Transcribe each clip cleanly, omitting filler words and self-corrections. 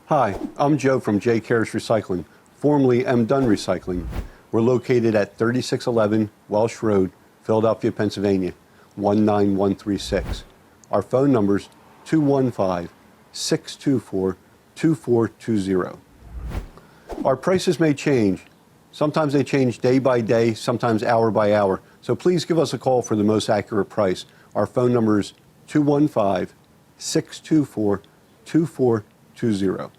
Hi, I'm Joe from Carriage Recycling, formerly M Dunn Recycling. We're located at 3611 Welsh Road, Philadelphia, Pennsylvania, 19136. Our phone number's 215-624-2420. Our prices may change. Sometimes they change day by day, sometimes hour by hour. So please give us a call for the most accurate price. Our phone number is 215-624-2420.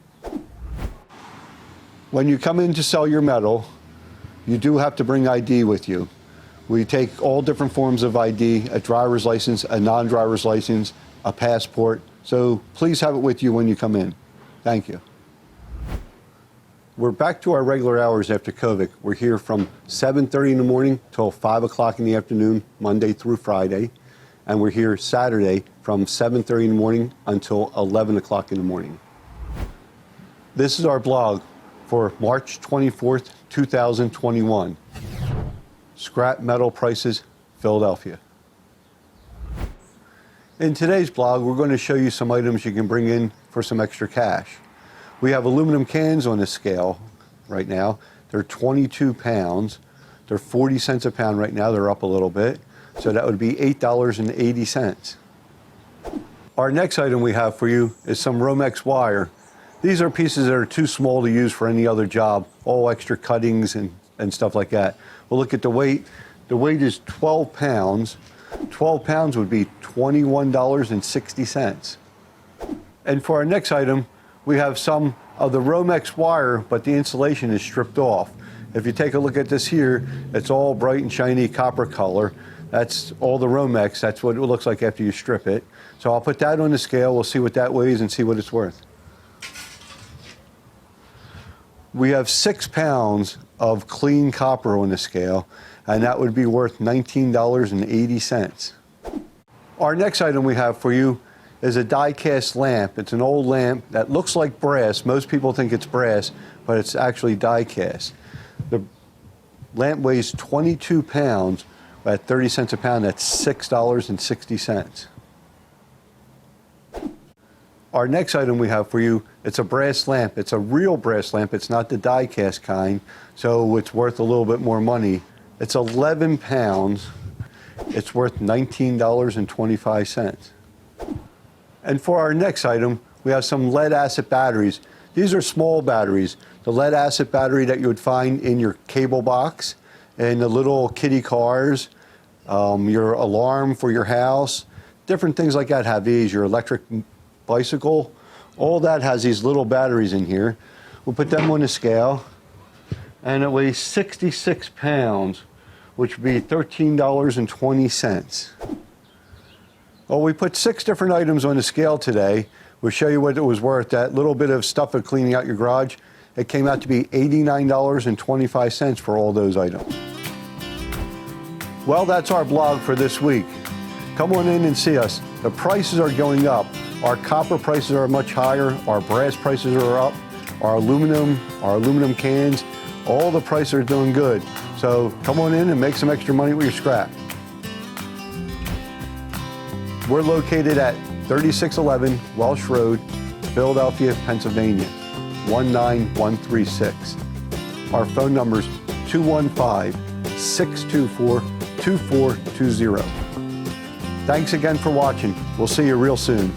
When you come in to sell your metal, you do have to bring ID with you. We take all different forms of ID, a driver's license, a non-driver's license, a passport. So please have it with you when you come in. Thank you. We're back to our regular hours after COVID. We're here from 7:30 in the morning till 5 o'clock in the afternoon, Monday through Friday. And we're here Saturday from 7:30 in the morning until 11 o'clock in the morning. This is our blog for March 24th, 2021. Scrap metal prices, Philadelphia. In today's blog, we're going to show you some items you can bring in for some extra cash. We have aluminum cans on this scale right now. They're 22 pounds. They're 40 cents a pound right now. They're up a little bit. So that would be $8.80. Our next item we have for you is some Romex wire. These are pieces that are too small to use for any other job, all extra cuttings and stuff like that. We'll look at the weight. The weight is 12 pounds. 12 pounds would be $21.60. And for our next item, we have some of the Romex wire, but the insulation is stripped off. If you take a look at this here, it's all bright and shiny copper color. That's all the Romex. That's what it looks like after you strip it. So I'll put that on the scale. We'll see what that weighs and see what it's worth. We have 6 pounds of clean copper on the scale, and that would be worth $19.80. Our next item we have for you is a Diecast lamp. It's an old lamp that looks like brass. Most people think it's brass, but it's actually die-cast. The lamp weighs 22 pounds. At 30 cents a pound, that's $6.60. Our next item we have for you, it's a brass lamp. It's a real brass lamp. It's not the die-cast kind, so it's worth a little bit more money. It's 11 pounds. It's worth $19.25. And for our next item, we have some lead-acid batteries. These are small batteries. The lead-acid battery that you would find in your cable box and the little kiddie cars, your alarm for your house, different things like that have these, your electric bicycle, all that has these little batteries in here. We'll put them on the scale, and it weighs 66 pounds, which would be $13.20. Well, we put 6 different items on the scale today. We'll show you what it was worth. That little bit of stuff of cleaning out your garage, it came out to be $89.25 for all those items. Well, that's our blog for this week. Come on in and see us. The prices are going up. Our copper prices are much higher. Our brass prices are up. Our aluminum cans, all the prices are doing good. So come on in and make some extra money with your scrap. We're located at 3611 Welsh Road, Philadelphia, Pennsylvania, 19136. Our phone number's 215-624-2420. Thanks again for watching. We'll see you real soon.